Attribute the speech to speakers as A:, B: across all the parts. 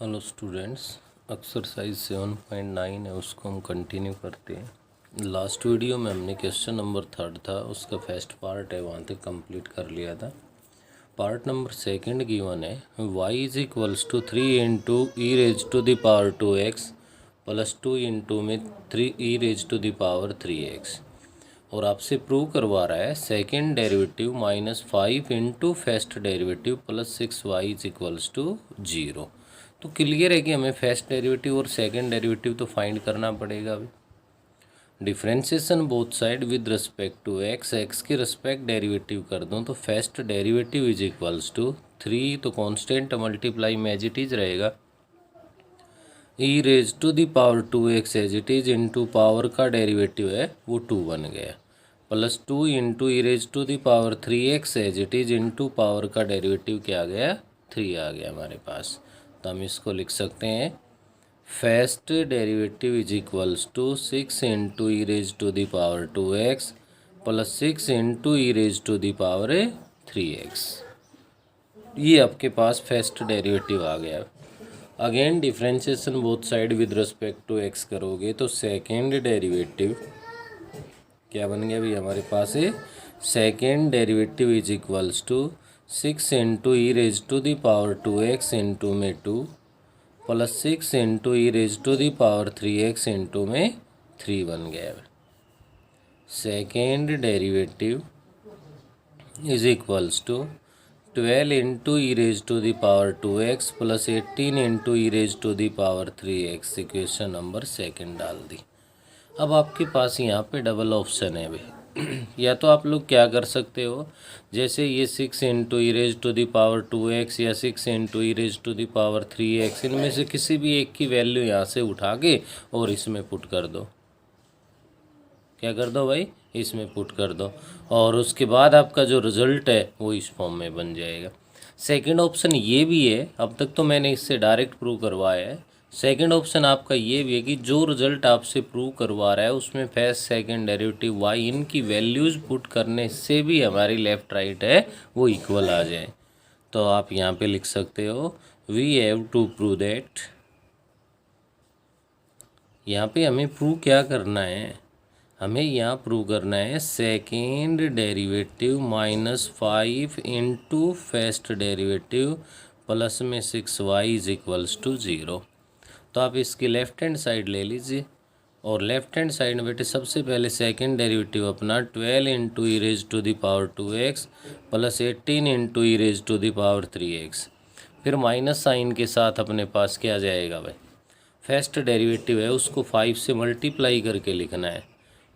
A: Hello students, exercise 7.9 है, उसको हम कंटिन्यू करते हैं। लास्ट वीडियो में हमने क्वेश्चन नंबर 3 था, उसका फर्स्ट पार्ट है, वहाँ तक कंप्लीट कर लिया था। पार्ट नंबर 2 गिवन है y is equals to 3 into e raise to the power 2x plus 2 into में 3 e raise to the power 3x, और आपसे प्रूव करवा रहा है second derivative -5 into first derivative plus 6y is equals to 0। तो clear है कि हमें फर्स्ट डेरिवेटिव और सेकंड डेरिवेटिव तो फाइंड करना पड़ेगा। अभी differentiation both side with respect to x, x के रिस्पेक्ट डेरिवेटिव कर दूं तो first derivative is equals to 3, तो कांस्टेंट मल्टीप्लाई में एज इट इज रहेगा e raise to the power 2x as it is into power का derivative है वो 2 बन गया, plus 2 into e raise to the power 3x as it is into power का derivative क्या आ गया 3 आ गया हमारे पास। तो हम इसको लिख सकते हैं first derivative is equals to 6 into e raise to the power 2x plus 6 into e raise to the power 3x। ये आपके पास फर्स्ट डेरिवेटिव आ गया। Again differentiation both side with respect to x करोगे तो सेकेंड डेरिवेटिव क्या बन गया भाई हमारे पास है, second derivative is equals to 6 into e raise to the power 2x into में 2 plus 6 into e raise to the power 3x into में 3 बन गया। Second derivative is equals to 12 into e raise to the power 2x plus 18 into e raise to the power 3x। Equation number second डाल दी। अब आपके पास यहाँ पे double option है भाई या तो आप लोग क्या कर सकते हो, जैसे ये 6 into e raise to the power 2x या 6 into e raise to the power 3x, इनमें से किसी भी एक की वैल्यू यहाँ से उठा के और इसमें पुट कर दो। क्या कर दो भाई, इसमें पुट कर दो, और उसके बाद आपका जो रिजल्ट है वो इस फॉर्म में बन जाएगा। सेकंड ऑप्शन ये भी है, अब तक तो मैंने इससे डायरेक्ट प्रूव करवाया है। सेकंड ऑप्शन आपका ये भी है कि जो रिजल्ट आपसे प्रूव करवा रहा है उसमें फर्स्ट सेकंड डेरिवेटिव y इनकी वैल्यूज़ पुट करने से भी हमारी लेफ़्ट राइट है वो इक्वल आ जाए। तो आप यहाँ पे लिख सकते हो we have to prove that, यहाँ पे हमें प्रूव क्या करना है, हमें यहाँ प्रूव करना है second derivative -5 into first derivative plus में 6y इज इक्वल्स टू 0। तो आप इसकी लेफ़्ट हैंड साइड ले लीजिए, और लेफ़्ट हैंड साइड में बेटे सबसे पहले सेकेंड डेरिवेटिव अपना 12 into e raise to the power 2x plus 18 into e raise to the power 3x, फिर माइनस साइन के साथ अपने पास क्या जाएगा भाई, फर्स्ट डेरिवेटिव है उसको 5 से मल्टीप्लाई करके लिखना है।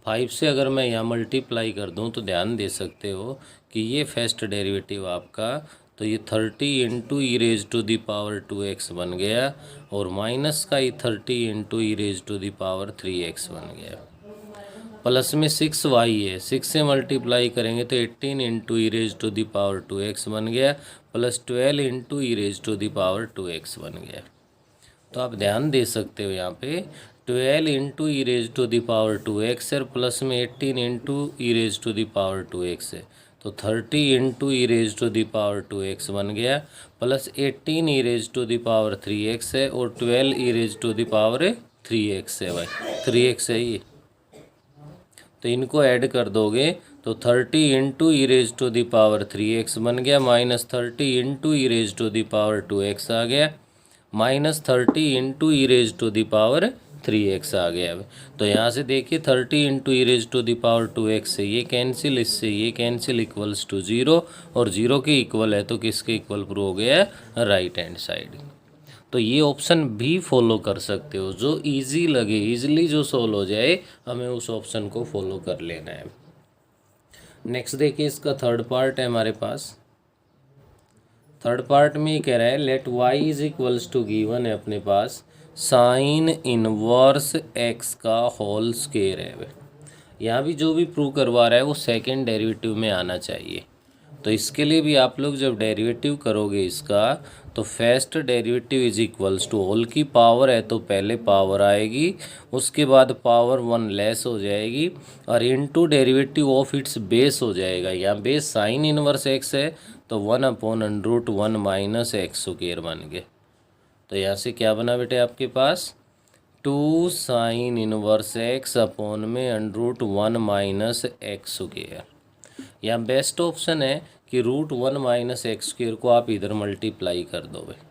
A: 5 से अगर मैं यहाँ मल्टीप्लाई कर दूँ तो ध्यान दे सकते हो कि ये फर्स्ट डेरिवेटिव आपका, तो ये 30 into e raise to the power 2x बन गया, और माइनस का ये 30 into e raise to the power 3x बन गया, प्लस में 6y है, 6 से मल्टीप्लाई करेंगे तो 18 into e raise to the power 2x बन गया, plus 12 into e raise to the power 2x बन गया। तो आप ध्यान दे सकते हो यहाँ पे 12 into e raise to the power 2x है, प्लस में 18 into e raise to the power 2x है, तो 30 into e raise to the power 2x बन गया, plus 18 e raise to the power 3x है, और 12 e raise to the power 3x है भाई, 3x है ये, तो इनको ऐड कर दोगे तो 30 into e raise to the power 3x बन गया, minus 30 into e raise to the power 2x आ गया, minus 30 into e raise to the power 3x आ गया। तो यहाँ से देखिए 30 into e raise to the power 2x से ये कैंसिल, इससे ये कैंसिल, इक्वल्स टू 0, और 0 के इक्वल है तो किसके इक्वल प्रूव हो गया, राइट हैंड साइड। तो ये ऑप्शन भी फॉलो कर सकते हो, जो इजी लगे, इजीली जो सोल्व हो जाए हमें उस ऑप्शन को फॉलो कर लेना है। नेक्स्ट देखिए इसका थर्ड पार्ट है हमारे पास। थर्ड पार्ट में कह रहा है let y is equals to given है अपने पास साइन इनवर्स x का होल स्क्वायर है। यहाँ भी जो भी प्रूव करवा रहा है वो सेकेंड डेरिवेटिव में आना चाहिए। तो इसके लिए भी आप लोग जब डेरिवेटिव करोगे इसका तो first derivative is equals to whole की पावर है तो पहले पावर आएगी, उसके बाद पावर 1 लेस हो जाएगी, और into derivative of it's base हो जाएगा। यहाँ बेस साइन इनवर्स x है तो 1/√1 माइनस एक्स स्क्वायर बन गए। तो यहाँ से क्या बना बेटे आपके पास 2 साइन इनवर्स एक्स अपॉन में √1 माइनस एक्स स्क्वेयर। यहाँ बेस्ट ऑप्शन है कि √1 माइनस एक्स स्क्वेयर को आप इधर मल्टीप्लाई कर दो भाई।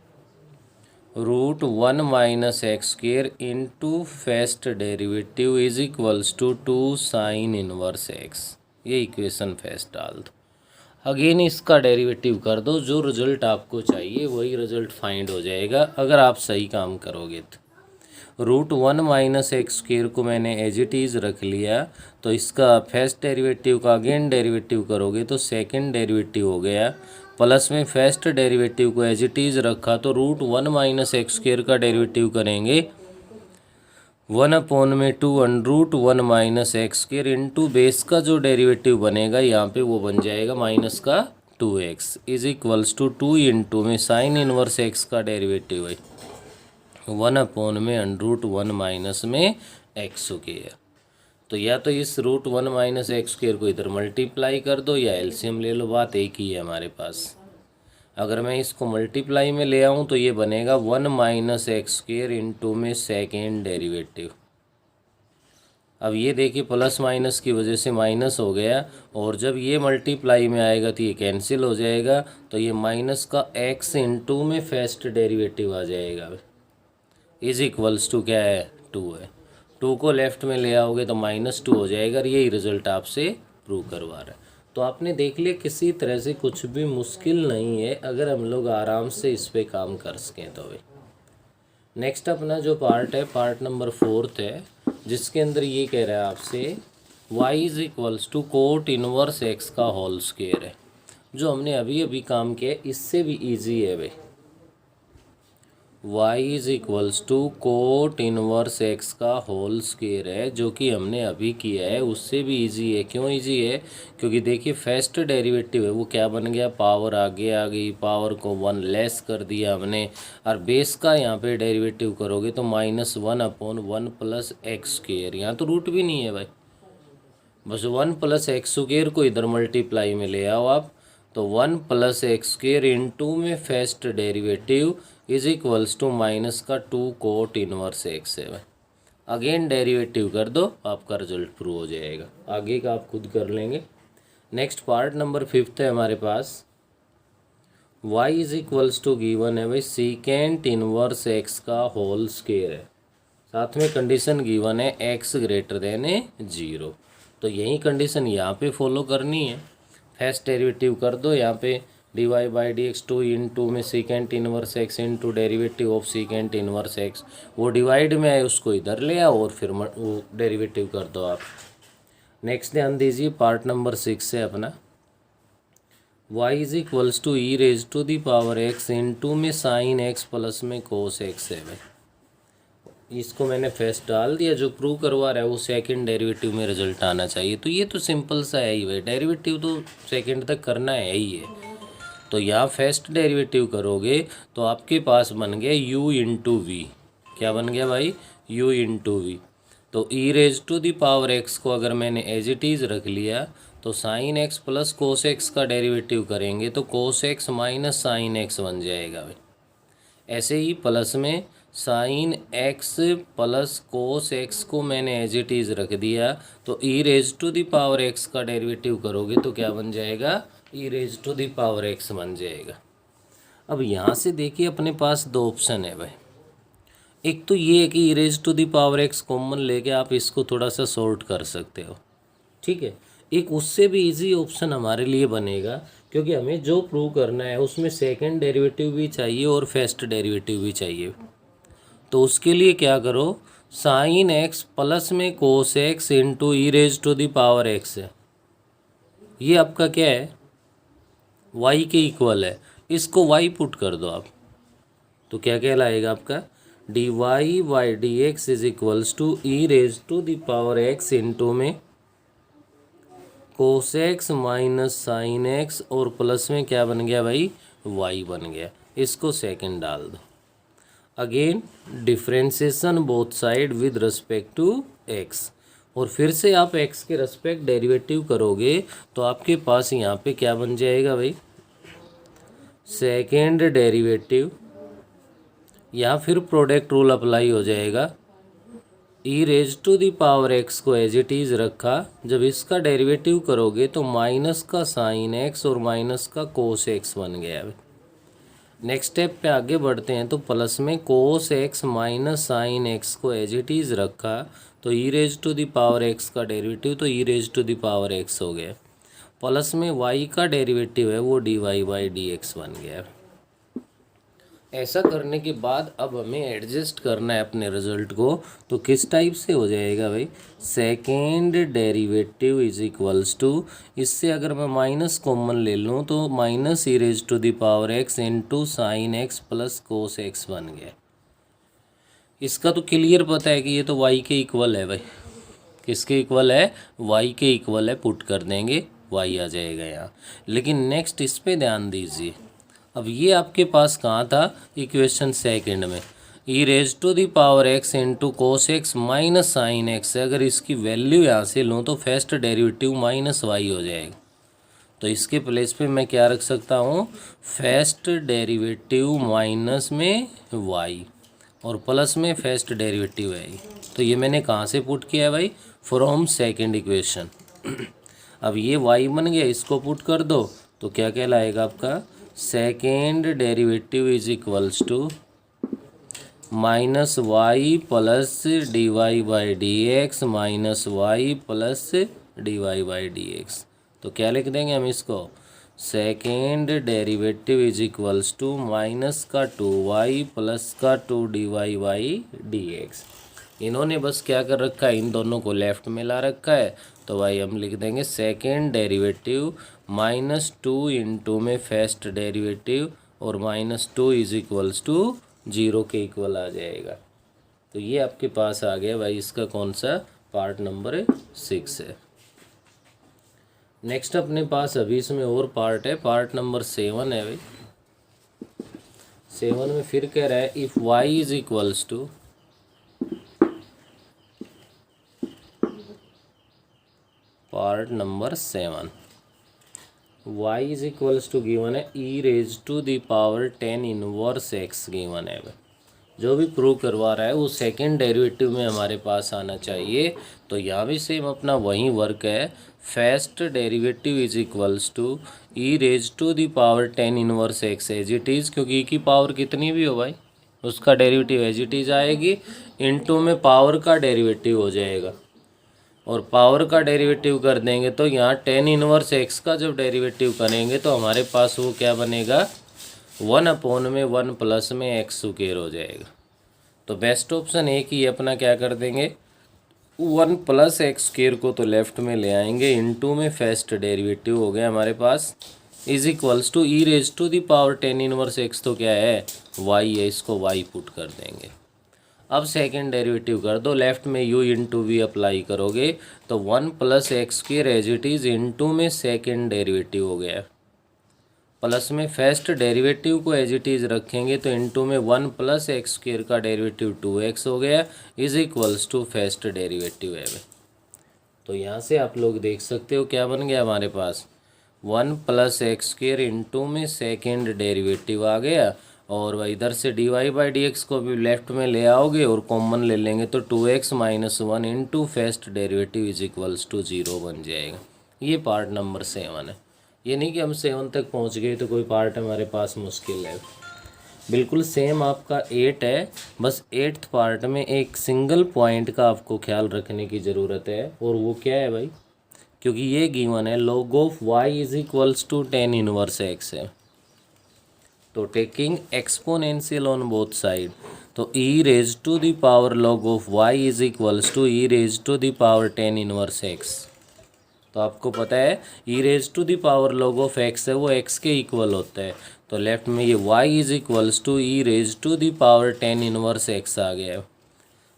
A: √1 minus x square into first derivative is equals to 2 sine inverse x. ये इक्वेशन फर्स्ट डाल दो। अगेन इसका डेरिवेटिव कर दो, जो रिजल्ट आपको चाहिए वही रिजल्ट फाइंड हो जाएगा अगर आप सही काम करोगे तो। √1 माइनस एक्स स्क्वेयर को मैंने एज इट इज़ रख लिया, तो इसका फर्स्ट डेरिवेटिव का अगेन डेरिवेटिव करोगे तो सेकंड डेरिवेटिव हो गया, प्लस में फर्स्ट डेरिवेटिव को एज इट इज़ रखा तो √1 माइनस एक्स स्क्वेयर का डेरिवेटिव करेंगे 1 अपॉन में 2 √1 minus x square into base का जो डेरिवेटिव बनेगा यहाँ पे वो बन जाएगा माइनस का 2x is equals to 2 into में साइन इनवर्स एक्स का डेरिवेटिव है 1 अपॉन में √1 माइनस में एक्स स्क्वेयर। तो या तो इस √1 माइनस एक्स स्क्वेयर को इधर मल्टीप्लाई कर दो या एलसीएम ले लो, बात एक ही है हमारे पास। अगर मैं इसको मल्टीप्लाई में ले आऊँ तो ये बनेगा 1 माइनस एक्स स्क्वेयर इंटू में सेकेंड डेरिवेटिव। अब ये देखिए प्लस माइनस की वजह से माइनस हो गया, और जब ये मल्टीप्लाई में आएगा तो ये कैंसिल हो जाएगा, तो ये माइनस का x इंटू में फर्स्ट डेरिवेटिव आ जाएगा इज इक्वल्स टू क्या है 2 है। 2 को लेफ्ट में ले आओगे तो -2 हो जाएगा, और यही रिजल्ट आपसे प्रूव करवा रहा है। तो आपने देख लिया किसी तरह से कुछ भी मुश्किल नहीं है अगर हम लोग आराम से इस पे काम कर सकें तो भाई। नेक्स्ट अपना जो पार्ट है पार्ट नंबर 4 है, जिसके अंदर ये कह रहा है आपसे y is equals to cot inverse x का होल स्क्वायर है। जो हमने अभी अभी काम किया इससे भी इजी है भाई। y is equals to cot inverse x का होल स्क्वायर है, जो कि हमने अभी किया है, उससे भी इजी है। क्यों इजी है? क्योंकि देखिए फर्स्ट डेरिवेटिव है वो क्या बन गया, पावर आगे आ गई, पावर को 1 लेस कर दिया हमने, और बेस का यहाँ पे डेरिवेटिव करोगे तो -1 अपॉन 1 प्लस एक्स स्क्वायर। यहाँ तो रूट भी नहीं है भाई, बस 1 प्लस एक्स स्क्वायर को इधर मल्टीप्लाई में ले आओ आप, तो 1 प्लस एक्स स्क्वायर इंटू में first derivative is equals to minus का 2 कोट इनवर्स एक्स है। अगेन डेरिवेटिव कर दो, आपका रिजल्ट प्रूव हो जाएगा। आगे का आप खुद कर लेंगे। नेक्स्ट पार्ट नंबर 5 है हमारे पास। y is equals to given है भाई सीकेंट इनवर्स एक्स का होल स्क्वायर है, साथ में कंडीशन गिवन है x ग्रेटर देन 0। तो यही कंडीशन यहाँ पे फॉलो करनी है। फर्स्ट डेरिवेटिव कर दो, यहाँ पे dy/dx 2 इंटू में secant inverse x into derivative of secant inverse x, वो डिवाइड में है उसको इधर ले आओ और फिर वो डेरिवेटिव कर दो आप। नेक्स्ट ध्यान दीजिए पार्ट नंबर 6 है अपना। y is equals to e raise to the power x into में साइन x प्लस में कोस x है भाई। इसको मैंने फर्स्ट डाल दिया, जो प्रूव करवा रहा है वो सेकंड डेरिवेटिव में रिजल्ट आना चाहिए। तो ये तो सिंपल सा है ही भाई, डेरिवेटिव तो सेकंड तक करना है ही है। तो यहाँ फर्स्ट डेरिवेटिव करोगे तो आपके पास बन गया u इंटू वी। क्या बन गया भाई? u into v. तो e raise to the power x को अगर मैंने एज इट इज़ रख लिया तो sine x plus cos x का डेरिवेटिव करेंगे तो cos x minus sine x बन जाएगा भाई। ऐसे ही प्लस में sine x plus cos x को मैंने एज इट इज़ रख दिया, तो e raise to the power x का डेरिवेटिव करोगे तो क्या बन जाएगा? E raise to the power x बन जाएगा। अब यहाँ से देखिए अपने पास दो ऑप्शन है भाई। एक तो ये है कि e raise to the power x common लेके आप इसको थोड़ा सा सॉर्ट कर सकते हो, ठीक है। एक उससे भी इजी ऑप्शन हमारे लिए बनेगा, क्योंकि हमें जो प्रूव करना है उसमें सेकंड डेरिवेटिव भी चाहिए और फर्स्ट डेरिवेटिव भी चाहिए। तो उसके लिए क्या करो, साइन एक्स प्लस में cos x into e raise to the power x है, ये आपका क्या है? y के इक्वल है। इसको y पुट कर दो आप, तो क्या कहलाएगा आपका? dy/dx is equals to e raise to the power x into में cos x minus sine x, और प्लस में क्या बन गया भाई? y बन गया। इसको सेकंड डाल दो। Again differentiation both side with respect to x, और फिर से आप x के रिस्पेक्ट डेरिवेटिव करोगे तो आपके पास यहाँ पे क्या बन जाएगा भाई? सेकेंड डेरिवेटिव या फिर प्रोडक्ट रूल अप्लाई हो जाएगा। E raise to the power x को एज इट इज़ रखा, जब इसका डेरिवेटिव करोगे तो माइनस का साइन एक्स और माइनस का कोस एक्स बन गया। नेक्स्ट स्टेप पे आगे बढ़ते हैं तो प्लस में cos x minus sine x को एज इट इज़ रखा, तो e raise to the power x का डेरिवेटिव तो e raise to the power x हो गया। प्लस में वाई का डेरिवेटिव है वो d y by d x बन गया। ऐसा करने के बाद अब हमें एडजस्ट करना है अपने रिजल्ट को, तो किस टाइप से हो जाएगा भाई, second derivative is equals to, इससे अगर मैं माइनस कॉमन ले लूँ तो minus e raise to the power x into sine x plus cos x बन गया। इसका तो क्लियर पता है कि ये तो वाई के इक्वल है भाई। किसके इक्वल है, वाई के इक्वल है, पुट कर देंगे वाई आ जाएगा यहाँ। लेकिन नेक्स्ट इस पे ध्यान दीजिए, अब ये आपके पास कहाँ था, इक्वेशन सेकंड में, e raise to the power x into cos x minus sine x है। अगर इसकी वैल्यू यहाँ से लूँ तो फर्स्ट डेरिवेटिव माइनस वाई हो जाएगा। तो इसके प्लेस पे मैं क्या रख सकता हूँ, फर्स्ट डेरिवेटिव माइनस में वाई और प्लस में फर्स्ट डेरिवेटिव है। तो ये मैंने कहाँ से पुट किया है भाई, फ्रॉम सेकंड इक्वेशन। अब ये वाई बन गया, इसको पुट कर दो तो क्या कहलाएगा आपका, second derivative is equals to minus y plus d y by d x minus y plus d y by d x. तो क्या लिख देंगे हम इसको, second derivative is equals to minus का 2y प्लस का 2dy बाई डी एक्स। इन्होंने बस क्या कर रखा है, इन दोनों को लेफ्ट में ला रखा है। तो भाई हम लिख देंगे सेकेंड डेरिवेटिव -2 इंटू में फर्स्ट डेरिवेटिव और -2 इज इक्वल्स टू 0 के इक्वल आ जाएगा। तो ये आपके पास आ गया भाई, इसका कौन सा पार्ट नंबर 6 है। नेक्स्ट अपने पास अभी इसमें और पार्ट है, पार्ट नंबर 7 है भाई। 7 में फिर कह रहा है if y is equals to, part number 7, y is equals to given है e raise to the power 10 inverse x given है। जो भी प्रूव करवा रहा है वो सेकेंड डेरिवेटिव में हमारे पास आना चाहिए। तो यहाँ भी सेम अपना वही वर्क है, first derivative is equals to e raise to the power 10 inverse x as it is, क्योंकि ई की पावर कितनी भी हो भाई उसका डेरिवेटिव एज इट इज़ आएगी, इनटू में पावर का डेरिवेटिव हो जाएगा और पावर का डेरिवेटिव कर देंगे तो यहाँ 10 इनवर्स एक्स का जब डेरिवेटिव करेंगे तो हमारे पास वो क्या बनेगा, 1/1 प्लस में एक्स स्क्वायर हो जाएगा। तो बेस्ट ऑप्शन एक ही अपना क्या कर देंगे, 1 प्लस एक्स स्क्वायर को तो लेफ्ट में ले आएंगे, इनटू में फर्स्ट डेरिवेटिव हो गया हमारे पास, is equals to e raise to the power 10 inverse x तो क्या है, वाई है, इसको वाई पुट कर देंगे। अब सेकेंड डेरिवेटिव कर दो, लेफ्ट में u इंटू वी अप्लाई करोगे तो 1 plus x square as it is into में सेकेंड डेरिवेटिव हो गया, प्लस में फर्स्ट डेरिवेटिव को एज इट इज़ रखेंगे तो इंटू में 1 प्लस एक्स स्क्वायर का डेरिवेटिव 2x हो गया, is equals to first derivative है। तो यहाँ से आप लोग देख सकते हो क्या बन गया हमारे पास, 1 प्लस एक्स स्क्वायर इंटू में सेकेंड डेरिवेटिव आ गया, और वह इधर से d y by d x को भी लेफ्ट में ले आओगे और कॉमन ले लेंगे तो 2x - 1 into first derivative is equals to 0 बन जाएगा। ये पार्ट नंबर 7 है। ये नहीं कि हम 7 तक पहुंच गए तो कोई पार्ट हमारे पास मुश्किल है, बिल्कुल सेम आपका 8 है। बस 8th पार्ट में एक सिंगल पॉइंट का आपको ख्याल रखने की ज़रूरत है, और वो क्या है भाई, क्योंकि ये गिवन है log of y is equals to 10 inverse x है, तो taking exponential on both side, तो e raise to the power log of y is equals to e raise to the power 10 inverse x. तो आपको पता है e raise to the power log of x है वो x के equal होता है, तो लेफ्ट में ये y is equals to e raise to the power 10 inverse x आ गया।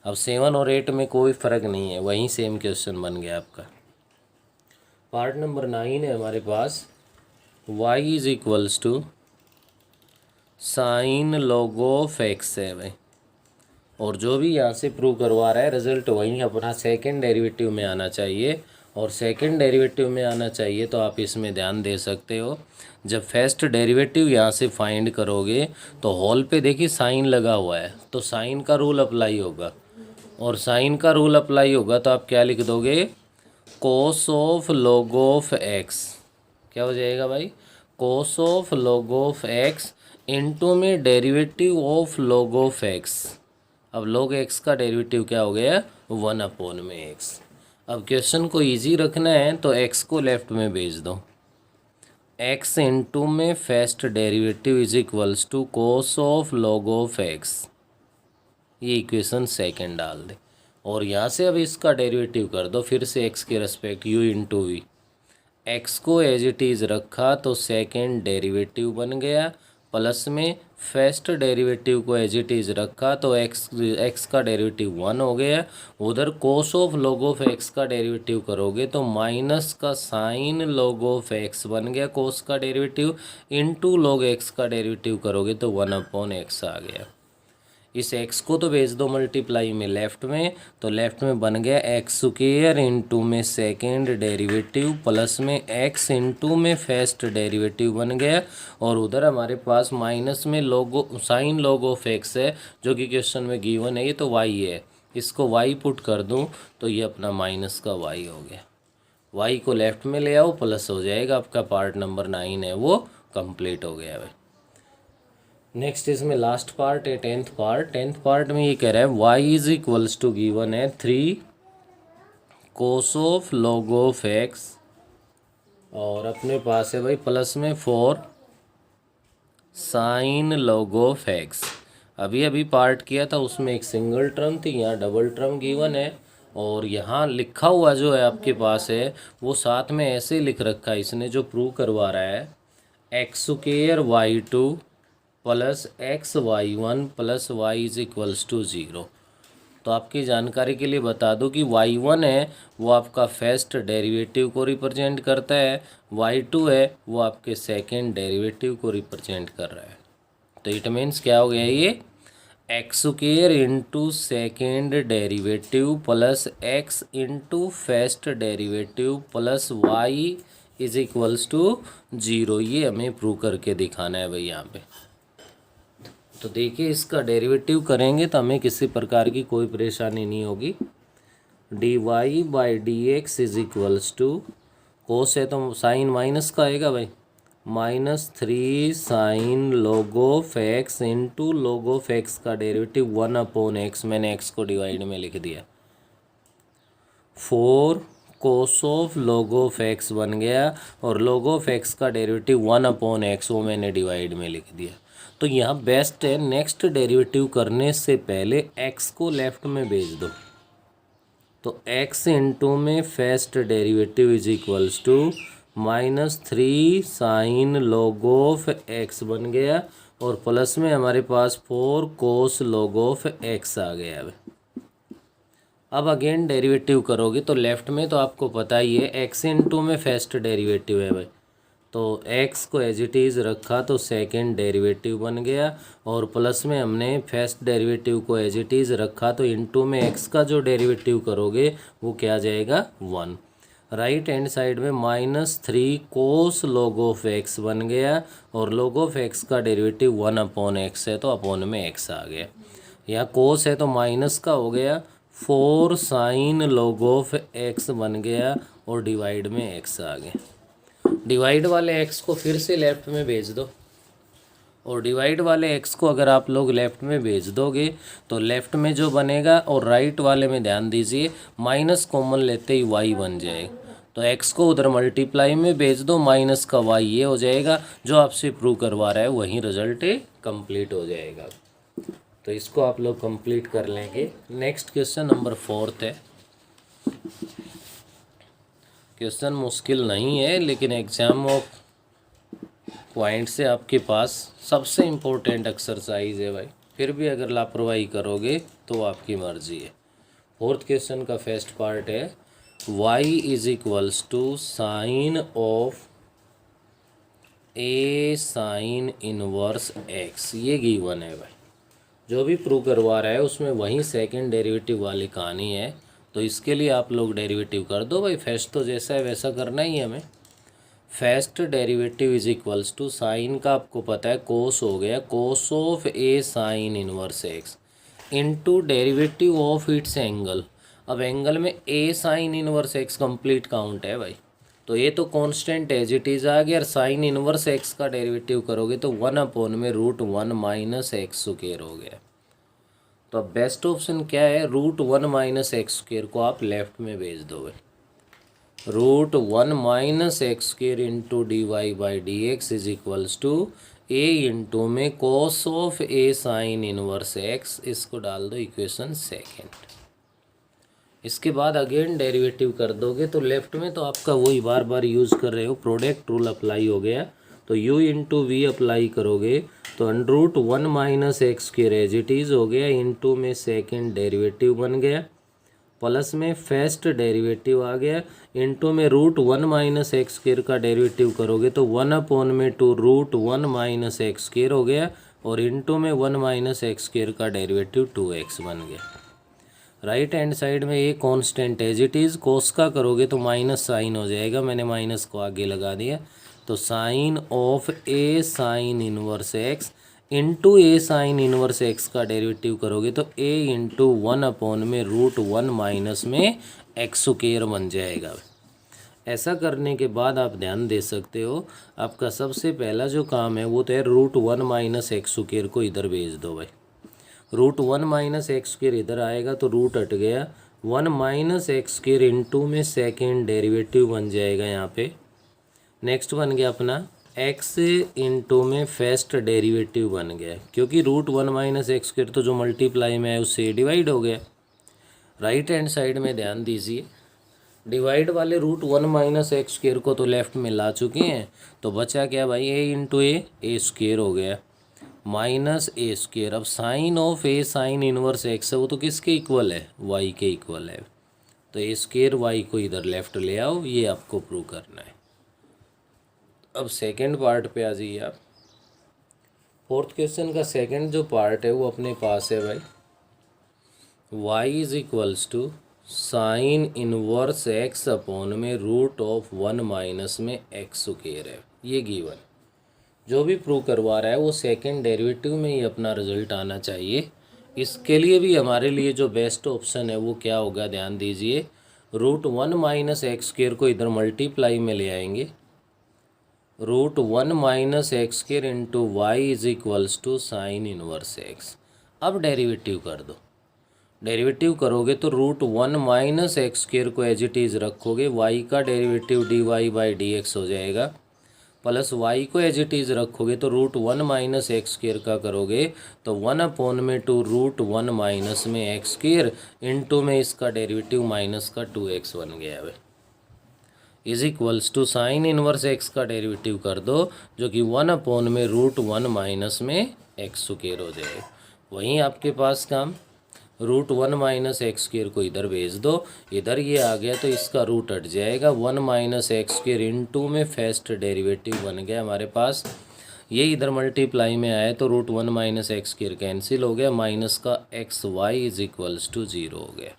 A: अब 7 और 8 में कोई फ़र्क नहीं है, वहीं सेम क्वेश्चन बन गया आपका। पार्ट नंबर 9 है हमारे पास, y is equals to sine log of x है भाई, और जो भी यहाँ से प्रूव करवा रहा है रिजल्ट वहीं अपना सेकेंड डेरिवेटिव में आना चाहिए, और सेकंड डेरिवेटिव में आना चाहिए, तो आप इसमें ध्यान दे सकते हो। जब फर्स्ट डेरिवेटिव यहाँ से फाइंड करोगे तो होल पे देखिए साइन लगा हुआ है, तो साइन का रूल अप्लाई होगा, और साइन का रूल अप्लाई होगा तो आप क्या लिख दोगे, cos of log of x. क्या हो जाएगा भाई, cos of log of x into में derivative of log of x. अब log x का डेरिवेटिव क्या हो गया, 1/x। अब क्वेश्चन को इजी रखना है तो x को लेफ्ट में भेज दो, x इंटू में first derivative is equals to cos of log of x, ये इक्वेशन सेकंड डाल दे, और यहाँ से अब इसका डेरिवेटिव कर दो फिर से x के respect u into v. x को एज इट इज़ रखा तो सेकंड डेरिवेटिव बन गया, प्लस में फर्स्ट डेरिवेटिव को एज इट इज़ रखा तो x का डेरिवेटिव 1 हो गया। उधर cos of log of x का डेरिवेटिव करोगे तो माइनस का साइन लॉग ऑफ x बन गया कोस का डेरिवेटिव, इनटू लॉग x का डेरिवेटिव करोगे तो 1/x आ गया। इस x को तो भेज दो मल्टीप्लाई में लेफ्ट में, तो लेफ्ट में बन गया एक्स स्क्वायर इंटू में सेकेंड डेरिवेटिव प्लस में x इंटू में फर्स्ट डेरिवेटिव बन गया, और उधर हमारे पास माइनस में लोगो साइन लॉग ऑफ x है जो कि क्वेश्चन में गिवन है, ये तो y है, इसको y पुट कर दूं तो ये अपना माइनस का y हो गया। y को लेफ्ट में ले आओ प्लस हो जाएगा, आपका पार्ट नंबर 9 है वो कंप्लीट हो गया भाई। नेक्स्ट इसमें लास्ट पार्ट है टेंथ पार्ट में ये कह रहा है y is equals to given है 3 cos of log of x, और अपने पास है भाई प्लस में 4 साइन लॉग ऑफ x। अभी अभी पार्ट किया था उसमें एक सिंगल टर्म थी, यहाँ डबल टर्म गिवन है, और यहाँ लिखा हुआ जो है आपके पास है वो साथ में ऐसे लिख रखा है इसने जो प्रूव करवा रहा है, x square y2 plus XY1 plus y is equals to 0। तो आपकी जानकारी के लिए बता दूं कि y1 है वो आपका फर्स्ट डेरिवेटिव को रिप्रेजेंट करता है, y2 है वो आपके सेकंड डेरिवेटिव को रिप्रेजेंट कर रहा है। तो इट मीन्स क्या हो गया, ये x square into second derivative plus x into first derivative plus y is equals to 0, ये हमें प्रूव करके दिखाना है भाई यहाँ पे। तो देखिए इसका डेरिवेटिव करेंगे तो हमें किसी प्रकार की कोई परेशानी नहीं होगी। dy/dx इज इक्वल्स टू, कोस है तो साइन माइनस का आएगा भाई, -3 sine log of x into log of x का डेरिवेटिव 1/x, मैंने x को डिवाइड में लिख दिया, 4 कोस ऑफ लॉग ऑफ x बन गया, और लॉग ऑफ x का डेरिवेटिव 1/x वो मैंने डिवाइड में लिख दिया। तो यहाँ बेस्ट है नेक्स्ट डेरिवेटिव करने से पहले x को लेफ्ट में भेज दो, तो x इंटू में first derivative is equals to -3 sine log of x बन गया, और प्लस में हमारे पास 4 कोस लॉग ऑफ x आ गया। अब अगेन डेरिवेटिव करोगे तो लेफ्ट में तो आपको पता ही है x इंटू में फर्स्ट डेरिवेटिव है भाई, तो x को एज इट इज़ रखा तो सेकंड डेरिवेटिव बन गया, और प्लस में हमने फर्स्ट डेरिवेटिव को एज इट इज़ रखा तो इनटू में x का जो डेरिवेटिव करोगे वो क्या जाएगा 1। राइट हैंड साइड में -3 कोस लॉग ऑफ x बन गया, और लॉग ऑफ x का डेरिवेटिव 1/x है तो अपॉन में x आ गया। यहाँ कोस है तो माइनस का हो गया, 4 साइन लॉग ऑफ x बन गया, और डिवाइड में x आ गया। डिवाइड वाले x को फिर से लेफ्ट में भेज दो, और डिवाइड वाले x को अगर आप लोग लेफ्ट में भेज दोगे तो लेफ्ट में जो बनेगा, और राइट वाले में ध्यान दीजिए माइनस कॉमन लेते ही y बन जाएगा, तो x को उधर मल्टीप्लाई में भेज दो, माइनस का y ये हो जाएगा, जो आपसे प्रूव करवा रहा है वहीं रिजल्ट कंप्लीट हो जाएगा। तो इसको आप लोग कंप्लीट कर लेंगे। नेक्स्ट क्वेश्चन नंबर 4 है। क्वेश्चन मुश्किल नहीं है, लेकिन एग्जाम ऑफ पॉइंट से आपके पास सबसे इम्पोर्टेंट एक्सरसाइज है भाई, फिर भी अगर लापरवाही करोगे तो आपकी मर्जी है। 4th क्वेश्चन का फर्स्ट पार्ट है y is equals to sine of a sine inverse x, ये गिवन है भाई। जो भी प्रूव करवा रहा है उसमें वहीं सेकंड डेरिवेटिव वाली कहानी है, तो इसके लिए आप लोग डेरिवेटिव कर दो भाई। फर्स्ट तो जैसा है वैसा करना ही है हमें। First derivative is equals to, sine का आपको पता है कोस हो गया, cos of a sine inverse x into derivative of its angle. अब एंगल में a sine inverse x complete count है भाई, तो ये तो कांस्टेंट एज इट इज आ गया। और साइन इनवर्स एक्स का डेरिवेटिव करोगे तो 1 में √1 माइनस एक्स स्क्वायर हो गया। तो अब बेस्ट ऑप्शन क्या है, √1 माइनस एक्स स्क्वायर को आप लेफ्ट में भेज दो भाई। √1 minus x square into dy/dx is equals to a into में cos of a sine inverse x, इसको डाल दो इक्वेशन सेकेंड। इसके बाद अगेन डेरिवेटिव कर दोगे तो लेफ्ट में तो आपका वही बार बार यूज़ कर रहे हो, प्रोडक्ट रूल अप्लाई हो गया। तो u इंटू वी अप्लाई करोगे तो √1 minus x square as it is हो गया, इंटू में सेकेंड डेरिवेटिव बन गया, प्लस में फर्स्ट डेरिवेटिव आ गया, इंटू में √1 माइनस एक्स स्क्वायर का डेरिवेटिव करोगे तो 1/2 √1 माइनस एक्स स्क्वायर हो गया, और इंटू में 1 माइनस एक्स स्क्वायर का डेरिवेटिव 2x बन गया। राइट हैंड साइड में ये कांस्टेंट एज इट इज़, कोस का करोगे तो माइनस साइन हो जाएगा, मैंने माइनस को आगे लगा दिया। तो sine of a sine inverse x into a sine inverse x का डेरिवेटिव करोगे तो a इंटू 1 में √1 माइनस में एक्स स्क्वायर बन जाएगा। ऐसा करने के बाद आप ध्यान दे सकते हो, आपका सबसे पहला जो काम है वो तो है √1 माइनस एक्स स्क्वायर को इधर भेज दो भाई। √1 माइनस एक्स स्क्वायर इधर आएगा तो रूट हट गया, 1 माइनस एक्स स्क्वायर इंटू में सेकेंड डेरिवेटिव बन जाएगा यहाँ पे। नेक्स्ट बन गया अपना x इंटू में फर्स्ट डेरिवेटिव बन गया, क्योंकि √1 माइनस एक्स स्क्वायर तो जो मल्टीप्लाई में है उससे डिवाइड हो गया। राइट हैंड साइड में ध्यान दीजिए, डिवाइड वाले √1 माइनस एक्स स्क्वायर को तो लेफ्ट में ला चुके हैं, तो बचा क्या भाई, a इंटू ए स्क्वायर हो गया माइनस ए स्क्वायर। अब sine of a sine inverse x है वो तो किसके इक्वल है, y के इक्वल है, तो ए स्क्वायर y को इधर लेफ्ट ले आओ, ये आपको प्रूव करना है। अब सेकंड पार्ट पे आ जाइए आप। फोर्थ क्वेश्चन का सेकंड जो पार्ट है वो अपने पास है भाई, y is equals to sine inverse x upon में √1 माइनस में एक्स स्क्वायर है, ये गिवन। जो भी प्रूव करवा रहा है वो सेकंड डेरिवेटिव में ही अपना रिजल्ट आना चाहिए। इसके लिए भी हमारे लिए जो बेस्ट ऑप्शन है वो क्या होगा, ध्यान दीजिए, √1 माइनस एक्स स्क्वायर को इधर मल्टीप्लाई में ले आएंगे, √1 minus x square into y is equals to sine inverse x. अब डेरिवेटिव कर दो, डेरिवेटिव करोगे तो √1 माइनस एक्स स्क्वायर को एज इट इज़ रखोगे, वाई का डेरिवेटिव dy/dx हो जाएगा, प्लस वाई को एज इट इज़ रखोगे तो √1 माइनस एक्स स्क्वायर का करोगे तो 1 में 2 √1 माइनस में एक्स स्क्वायर इंटू में इसका डेरिवेटिव माइनस का 2x बन गया है, is equals to sine inverse x का डेरिवेटिव कर दो जो कि 1 में √1 माइनस में एक्स स्क्वायर हो जाए। वहीं आपके पास काम, √1 माइनस एक्स स्क्वायर को इधर भेज दो, इधर ये आ गया तो इसका रूट हट जाएगा, 1 माइनस एक्स स्क्वायर इंटू में फर्स्ट डेरिवेटिव बन गया हमारे पास, ये इधर मल्टीप्लाई में आया तो √1 माइनस एक्स स्क्वायर कैंसिल हो गया, माइनस का xy इज इक्वल्स टू 0 हो गया।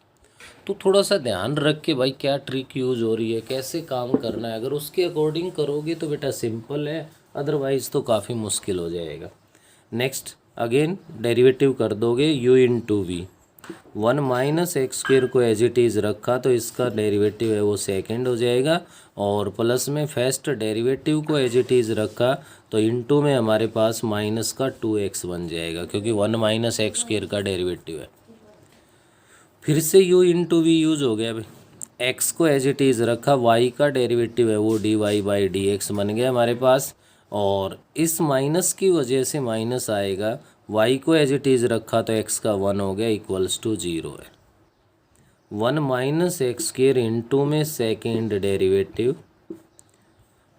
A: तो थोड़ा सा ध्यान रख के भाई क्या ट्रिक यूज हो रही है, कैसे काम करना है, अगर उसके अकॉर्डिंग करोगे तो बेटा सिंपल है, अदरवाइज़ तो काफ़ी मुश्किल हो जाएगा। नेक्स्ट अगेन डेरिवेटिव कर दोगे u into v, 1 minus x square को एज इट इज़ रखा तो इसका डेरिवेटिव है वो सेकंड हो जाएगा, और प्लस में फर्स्ट डेरिवेटिव को एज इट इज़ रखा तो इंटू में हमारे पास माइनस का 2x बन जाएगा, क्योंकि 1 माइनस एक्स स्क्वायर का डेरिवेटिव है। फिर से u इंटू वी यूज हो गया भाई, x को एज इट इज़ रखा, y का डेरिवेटिव है वो dy/dx बन गया हमारे पास, और इस माइनस की वजह से माइनस आएगा, y को एज इट इज़ रखा तो x का 1 हो गया इक्वल्स टू 0 है। 1 माइनस एक्स स्क्वायर इंटू में सेकेंड डेरिवेटिव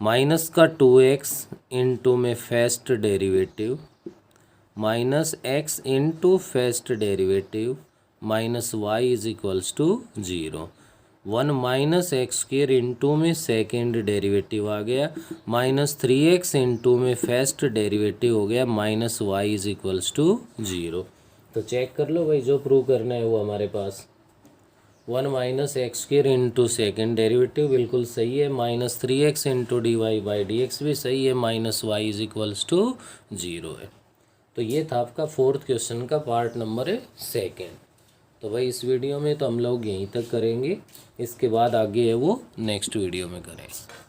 A: माइनस का 2x इंटू में first derivative minus x into first derivative minus y is equals to 0। 1 minus x square into में सेकेंड डेरिवेटिव आ गया, माइनस 3x इंटू में first derivative हो गया, minus y is equals to 0। तो check कर लो भाई, जो प्रूव करना है वो हमारे पास 1 minus x square into second derivative बिल्कुल सही है, -3x इंटू dy/dx भी सही है, -y इज इक्वल्स टू 0 है। तो ये था आपका फोर्थ क्वेश्चन का पार्ट नंबर है सेकेंड। तो भाई इस वीडियो में तो हम लोग यहीं तक करेंगे, इसके बाद आगे है वो नेक्स्ट वीडियो में करेंगे।